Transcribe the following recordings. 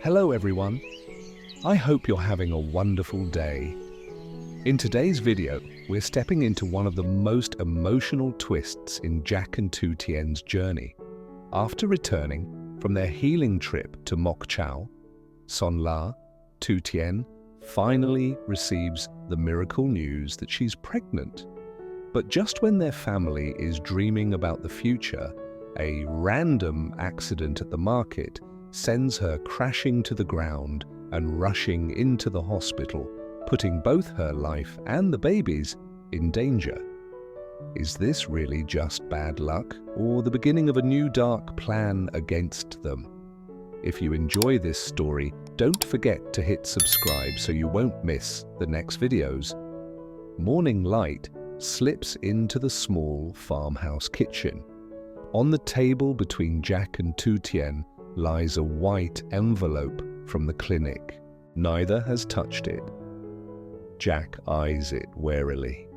Hello everyone, I hope you're having a wonderful day. In today's video, we're stepping into one of the most emotional twists in Jack and Tu Tien's journey. After returning from their healing trip to Mok Chau, Ly Tu Tien finally receives the miracle news that she's pregnant. But just when their family is dreaming about the future, a random accident at the market sends her crashing to the ground and rushing into the hospital, putting both her life and the baby's in danger. Is this really just bad luck, or the beginning of a new dark plan against them? If you enjoy this story, don't forget to hit subscribe so you won't miss the next videos. Morning light slips into the small farmhouse kitchen. On the table between Jack and Tu Tien lies a white envelope from the clinic. Neither has touched it. Jack eyes it warily.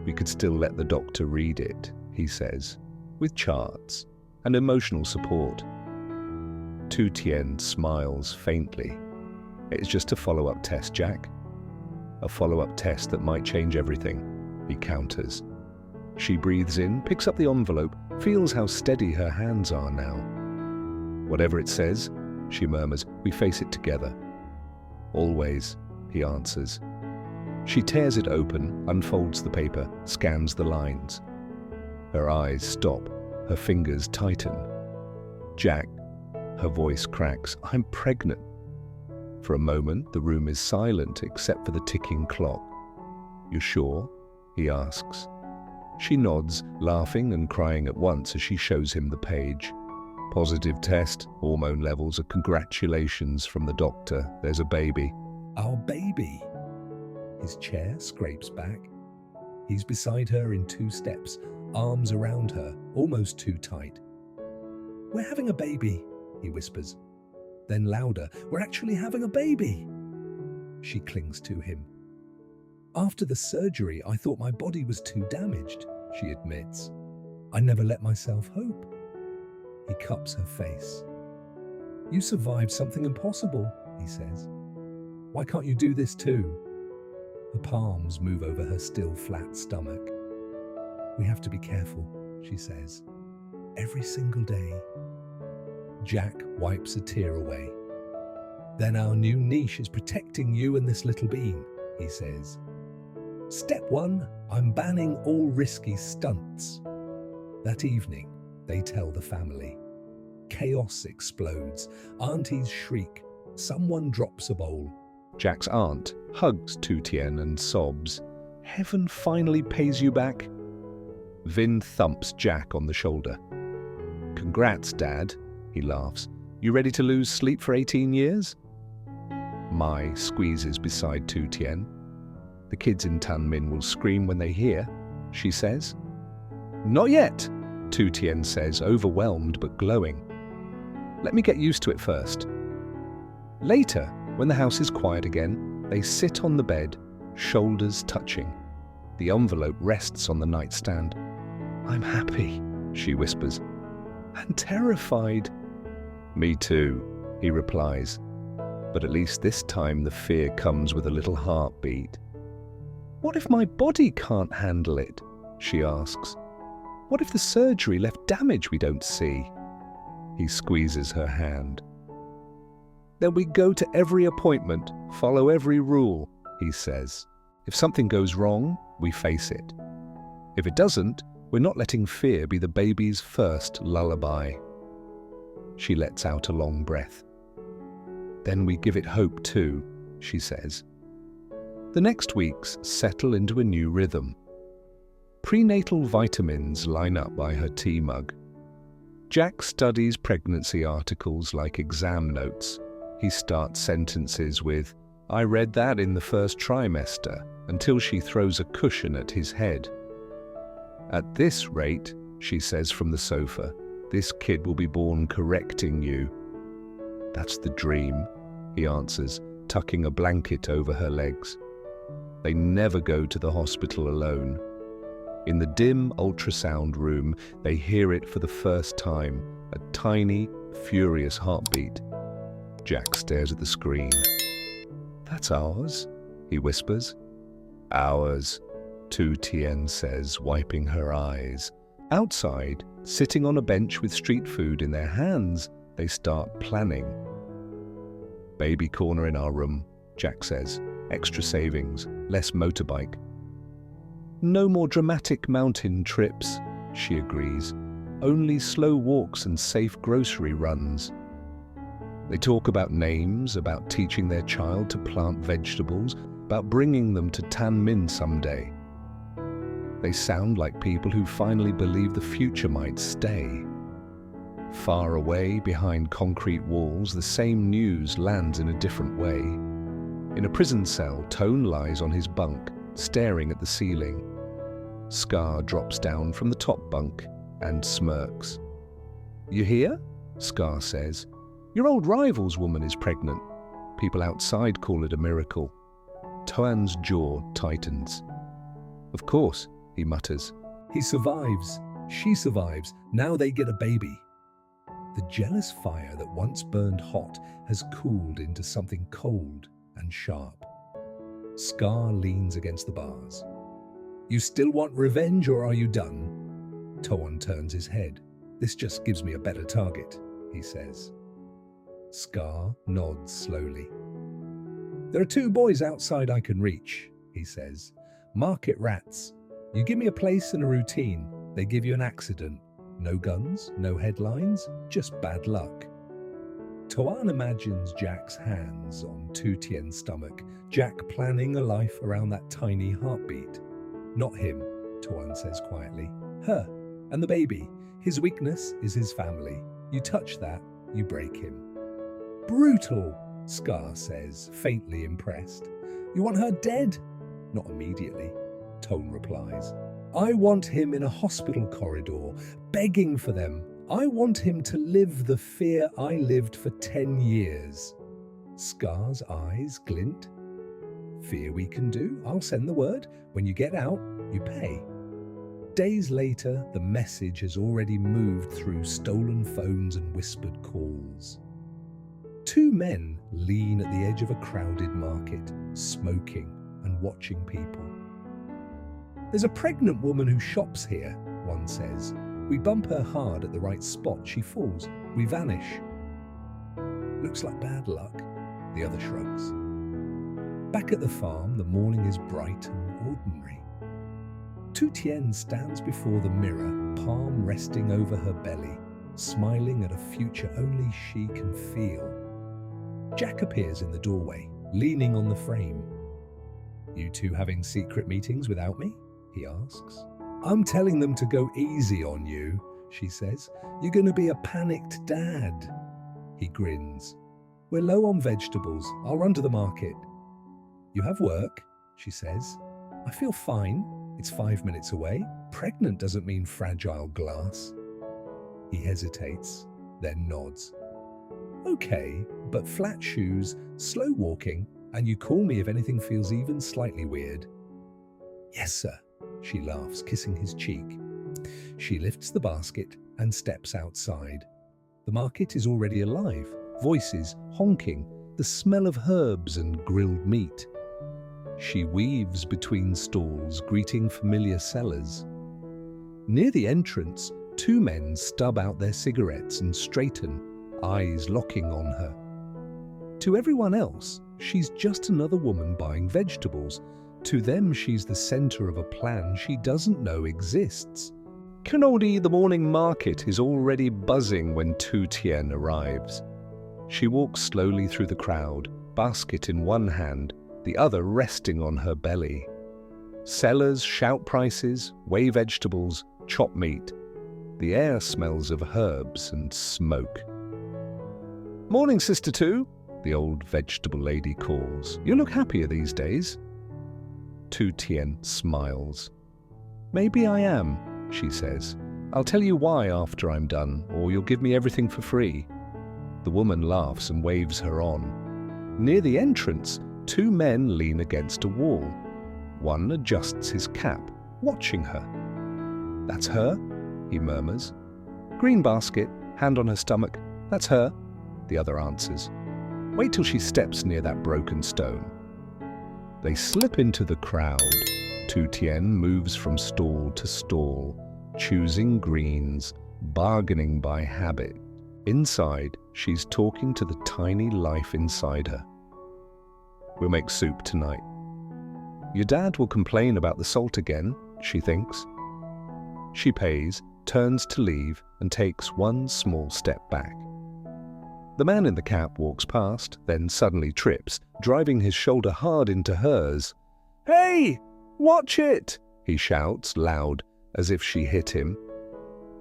"We could still let the doctor read it," he says, with charts and emotional support. Tu Tien smiles faintly. "It's just a follow-up test, Jack. A follow-up test that might change everything," he counters. She breathes in, picks up the envelope, feels how steady her hands are now. "Whatever it says," she murmurs, "we face it together." "Always," he answers. She tears it open, unfolds the paper, scans the lines. Her eyes stop, her fingers tighten. "Jack," her voice cracks, "I'm pregnant." For a moment, the room is silent except for the ticking clock. "You sure?" he asks. She nods, laughing and crying at once as she shows him the page. "Positive test, hormone levels, congratulations from the doctor. There's a baby." "Our baby?" His chair scrapes back. He's beside her in 2 steps, arms around her, almost too tight. "We're having a baby," he whispers. Then louder, "We're actually having a baby." She clings to him. "After the surgery, I thought my body was too damaged," she admits. "I never let myself hope." He cups her face. "You survived something impossible," he says. "Why can't you do this too?" Her palms move over her still flat stomach. "We have to be careful," she says. "Every single day." Jack wipes a tear away. "Then our new niche is protecting you and this little bean," he says. "Step 1, I'm banning all risky stunts." That evening, they tell the family. Chaos explodes. Aunties shriek. Someone drops a bowl. Jack's aunt hugs Tu Tien and sobs. "Heaven finally pays you back." Vin thumps Jack on the shoulder. "Congrats, Dad," he laughs. "You ready to lose sleep for 18 years? Mai squeezes beside Tu Tien. "The kids in Tan Min will scream when they hear," she says. "Not yet," Tu Tien says, overwhelmed but glowing. "Let me get used to it first." Later, when the house is quiet again, they sit on the bed, shoulders touching. The envelope rests on the nightstand. "I'm happy," she whispers. "And terrified." "Me too," he replies. But at least this time the fear comes with a little heartbeat. "What if my body can't handle it?" she asks. "What if the surgery left damage we don't see?" He squeezes her hand. "Then we go to every appointment, follow every rule," he says. "If something goes wrong, we face it. If it doesn't, we're not letting fear be the baby's first lullaby." She lets out a long breath. "Then we give it hope too," she says. The next weeks settle into a new rhythm. Prenatal vitamins line up by her tea mug. Jack studies pregnancy articles like exam notes. He starts sentences with, "I read that in the first trimester," until she throws a cushion at his head. "At this rate," she says from the sofa, "this kid will be born correcting you." "That's the dream," he answers, tucking a blanket over her legs. They never go to the hospital alone. In the dim ultrasound room, they hear it for the first time, a tiny, furious heartbeat. Jack stares at the screen. That's ours, he whispers. Ours, Tu Tien says, wiping her eyes. Outside, sitting on a bench with street food in their hands, they start planning. Baby corner in our room, Jack says. Extra savings, less motorbike. No more dramatic mountain trips, she agrees. Only slow walks and safe grocery runs. They talk about names, about teaching their child to plant vegetables, about bringing them to Tan Min someday. They sound like people who finally believe the future might stay. Far away, behind concrete walls, the same news lands in a different way. In a prison cell, Tone lies on his bunk, staring at the ceiling. Scar drops down from the top bunk and smirks. You hear? Scar says. Your old rival's woman is pregnant. People outside call it a miracle. Toan's jaw tightens. Of course, he mutters. He survives. She survives. Now they get a baby. The jealous fire that once burned hot has cooled into something cold and sharp. Scar leans against the bars. You still want revenge, or are you done? Toan turns his head. This just gives me a better target, he says. Scar nods slowly. There are 2 boys outside I can reach, he says. Market rats. You give me a place and a routine, they give you an accident. No guns, no headlines, just bad luck. Toan imagines Jack's hands on Tu Tien's stomach, Jack planning a life around that tiny heartbeat. Not him, Toan says quietly. Her and the baby. His weakness is his family. You touch that, you break him. Brutal, Scar says, faintly impressed. You want her dead? Not immediately, Tone replies. I want him in a hospital corridor, begging for them. I want him to live the fear I lived for 10 years. Scar's eyes glint. Fear we can do. I'll send the word. When you get out, you pay. Days later, the message has already moved through stolen phones and whispered calls. 2 men lean at the edge of a crowded market, smoking and watching people. There's a pregnant woman who shops here, one says. We bump her hard at the right spot. She falls. We vanish. Looks like bad luck, the other shrugs. Back at the farm, the morning is bright and ordinary. Tu Tien stands before the mirror, palm resting over her belly, smiling at a future only she can feel. Jack appears in the doorway, leaning on the frame. You 2 having secret meetings without me? He asks. I'm telling them to go easy on you, she says. You're going to be a panicked dad. He grins. We're low on vegetables. I'll run to the market. You have work, she says. I feel fine. It's 5 minutes away. Pregnant doesn't mean fragile glass. He hesitates, then nods. Okay, but flat shoes, slow walking, and you call me if anything feels even slightly weird. Yes, sir, she laughs, kissing his cheek. She lifts the basket and steps outside. The market is already alive, voices honking, the smell of herbs and grilled meat. She weaves between stalls, greeting familiar sellers. Near the entrance, 2 men stub out their cigarettes and straighten, eyes locking on her. To everyone else, she's just another woman buying vegetables. To them, she's the center of a plan she doesn't know exists. Cannoli, the morning market, is already buzzing when Tu Tien arrives. She walks slowly through the crowd, basket in one hand, the other resting on her belly. Sellers shout prices, weigh vegetables, chop meat. The air smells of herbs and smoke. Morning, Sister Tu, the old vegetable lady calls. You look happier these days. Tu Tien smiles. Maybe I am, she says. I'll tell you why after I'm done, or you'll give me everything for free. The woman laughs and waves her on. Near the entrance, 2 men lean against a wall. One adjusts his cap, watching her. That's her, he murmurs. Green basket, hand on her stomach. That's her, the other answers. Wait till she steps near that broken stone. They slip into the crowd. Tu Tien moves from stall to stall, choosing greens, bargaining by habit. Inside, she's talking to the tiny life inside her. We'll make soup tonight. Your dad will complain about the salt again, she thinks. She pays, turns to leave, and takes one small step back. The man in the cap walks past, then suddenly trips, driving his shoulder hard into hers. "Hey! Watch it!" he shouts, loud, as if she hit him.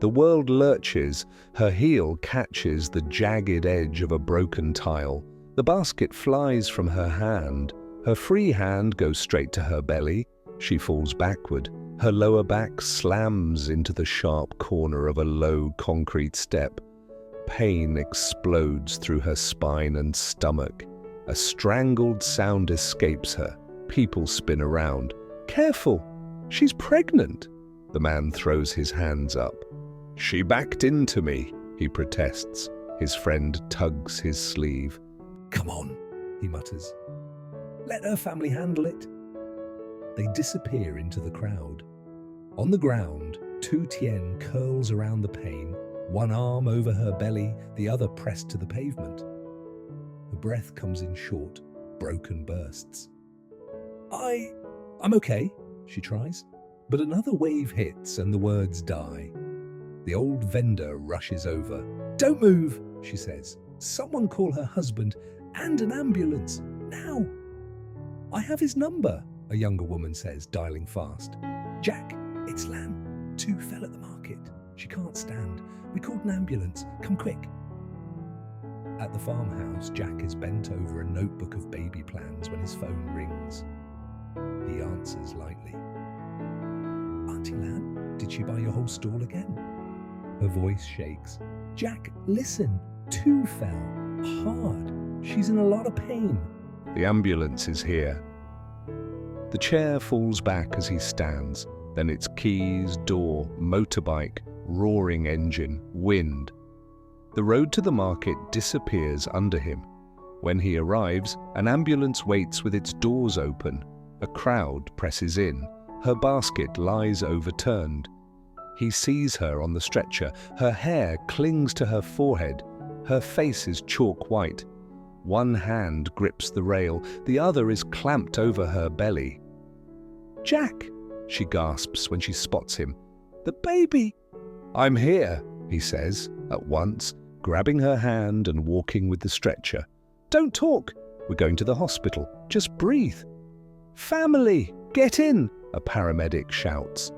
The world lurches, her heel catches the jagged edge of a broken tile. The basket flies from her hand. Her free hand goes straight to her belly. She falls backward. Her lower back slams into the sharp corner of a low concrete step. Pain explodes through her spine and stomach. A strangled sound escapes her. People spin around. "Careful! She's pregnant!" The man throws his hands up. "She backed into me," he protests. His friend tugs his sleeve. "Come on," he mutters. "Let her family handle it." They disappear into the crowd. On the ground, Tu Tien curls around the pane, one arm over her belly, the other pressed to the pavement. Her breath comes in short, broken bursts. I'm okay, she tries, but another wave hits and the words die. The old vendor rushes over. "Don't move," she says. "Someone call her husband and an ambulance, now." "I have his number," a younger woman says, dialing fast. "Jack, it's Lan. Tu fell at the market. She can't stand. We called an ambulance. Come quick." At the farmhouse, Jack is bent over a notebook of baby plans when his phone rings. He answers lightly. "Auntie Lan, did she buy your whole stall again?" Her voice shakes. "Jack, listen. Tu fell. Hard. She's in a lot of pain." The ambulance is here. The chair falls back as he stands. Then it's keys, door, motorbike, roaring engine, wind. The road to the market disappears under him. When he arrives, an ambulance waits with its doors open. A crowd presses in. Her basket lies overturned. He sees her on the stretcher. Her hair clings to her forehead. Her face is chalk white. One hand grips the rail. The other is clamped over her belly. "Jack!" she gasps when she spots him. "The baby!" "I'm here," he says, at once, grabbing her hand and walking with the stretcher. "Don't talk. We're going to the hospital. Just breathe." "Family, get in!" a paramedic shouts.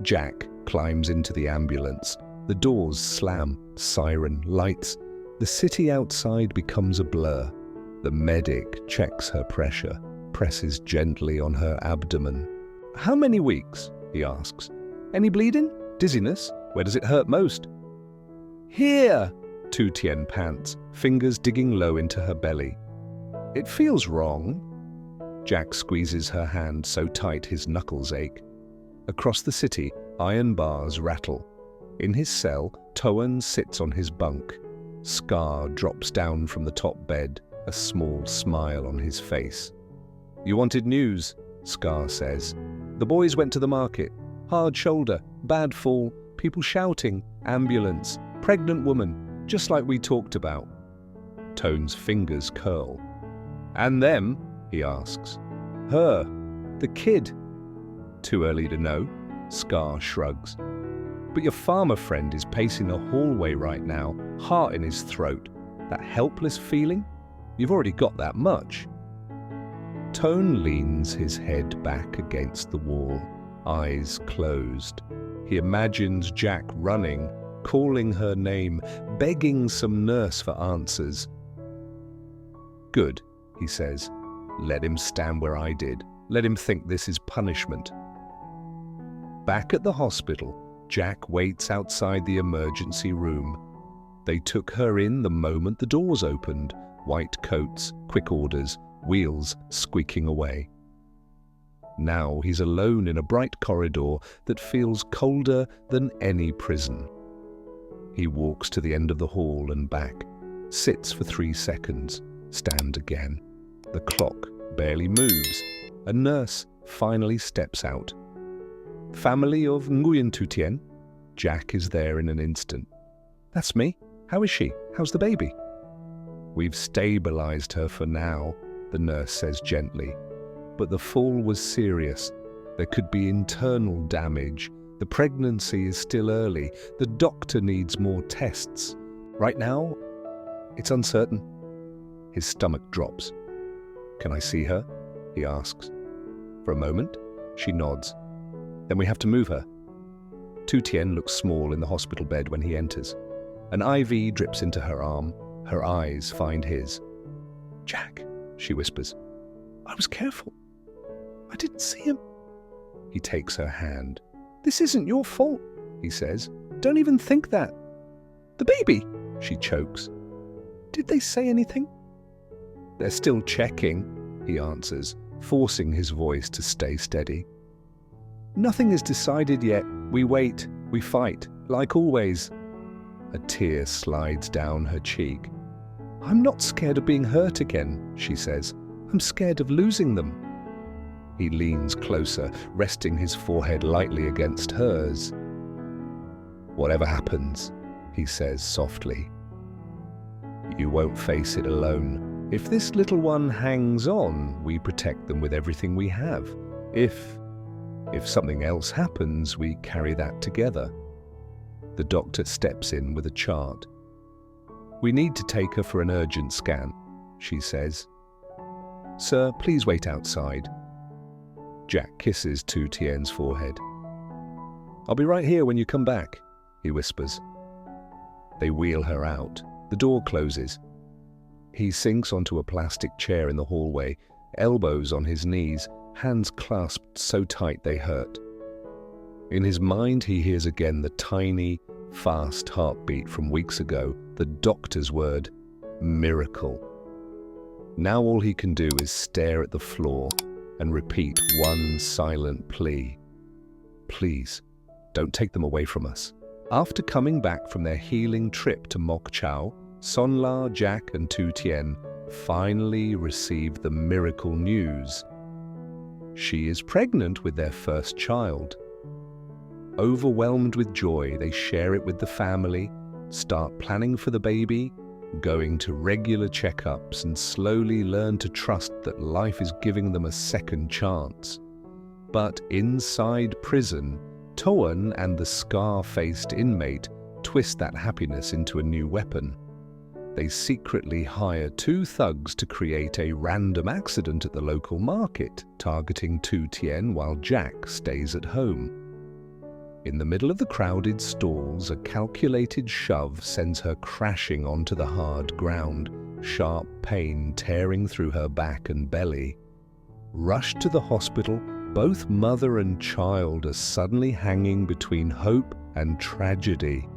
Jack climbs into the ambulance. The doors slam, siren, lights. The city outside becomes a blur. The medic checks her pressure, presses gently on her abdomen. "How many weeks?" he asks. "Any bleeding? Dizziness? Where does it hurt most?" "Here!" Tu Tien pants, fingers digging low into her belly. "It feels wrong." Jack squeezes her hand so tight his knuckles ache. Across the city, iron bars rattle. In his cell, Toan sits on his bunk. Scar drops down from the top bed, a small smile on his face. "You wanted news," Scar says. "The boys went to the market. Hard shoulder, bad fall, people shouting, ambulance, pregnant woman, just like we talked about." Toan's fingers curl. "And them?" he asks. "Her. The kid." "Too early to know," Scar shrugs. "But your farmer friend is pacing a hallway right now, heart in his throat. That helpless feeling? You've already got that much." Toan leans his head back against the wall, eyes closed. He imagines Jack running, calling her name, begging some nurse for answers. "Good," he says. "Let him stand where I did. Let him think this is punishment." Back at the hospital, Jack waits outside the emergency room. They took her in the moment the doors opened. White coats, quick orders, wheels squeaking away. Now he's alone in a bright corridor that feels colder than any prison. He walks to the end of the hall and back, sits for 3 seconds, stand again. The clock barely moves. A nurse finally steps out. Family of Tu Tien? Jack is there in an instant. That's me. How is she? How's the baby? We've stabilized her for now, the nurse says gently. But the fall was serious. There could be internal damage. The pregnancy is still early. The doctor needs more tests. Right now, it's uncertain. His stomach drops. Can I see her? He asks. For a moment, she nods. Then we have to move her. Tu Tien looks small in the hospital bed when he enters. An IV drips into her arm. Her eyes find his. Jack, she whispers. I was careful. I didn't see him. He takes her hand. This isn't your fault, he says. Don't even think that. The baby, she chokes. Did they say anything? They're still checking, he answers, forcing his voice to stay steady. Nothing is decided yet. We wait, we fight, like always. A tear slides down her cheek. I'm not scared of being hurt again, she says. I'm scared of losing them. He leans closer, resting his forehead lightly against hers. Whatever happens, he says softly, you won't face it alone. If this little one hangs on, we protect them with everything we have. If something else happens, we carry that together. The doctor steps in with a chart. We need to take her for an urgent scan, she says. Sir, please wait outside. Jack kisses Tu Tien's forehead. I'll be right here when you come back, he whispers. They wheel her out. The door closes. He sinks onto a plastic chair in the hallway, elbows on his knees, hands clasped so tight they hurt. In his mind, he hears again the tiny, fast heartbeat from weeks ago, the doctor's word, miracle. Now all he can do is stare at the floor and repeat one silent plea. Please, don't take them away from us. After coming back from their healing trip to Mok Chau, Son La, Jack and Tu Tien finally received the miracle news. She is pregnant with their first child. Overwhelmed with joy, they share it with the family, start planning for the baby, going to regular checkups, and slowly learn to trust that life is giving them a second chance. But inside prison, Toan and the scar-faced inmate twist that happiness into a new weapon. They secretly hire two thugs to create a random accident at the local market, targeting Tu Tien while Jack stays at home. In the middle of the crowded stalls, a calculated shove sends her crashing onto the hard ground, sharp pain tearing through her back and belly. Rushed to the hospital, both mother and child are suddenly hanging between hope and tragedy.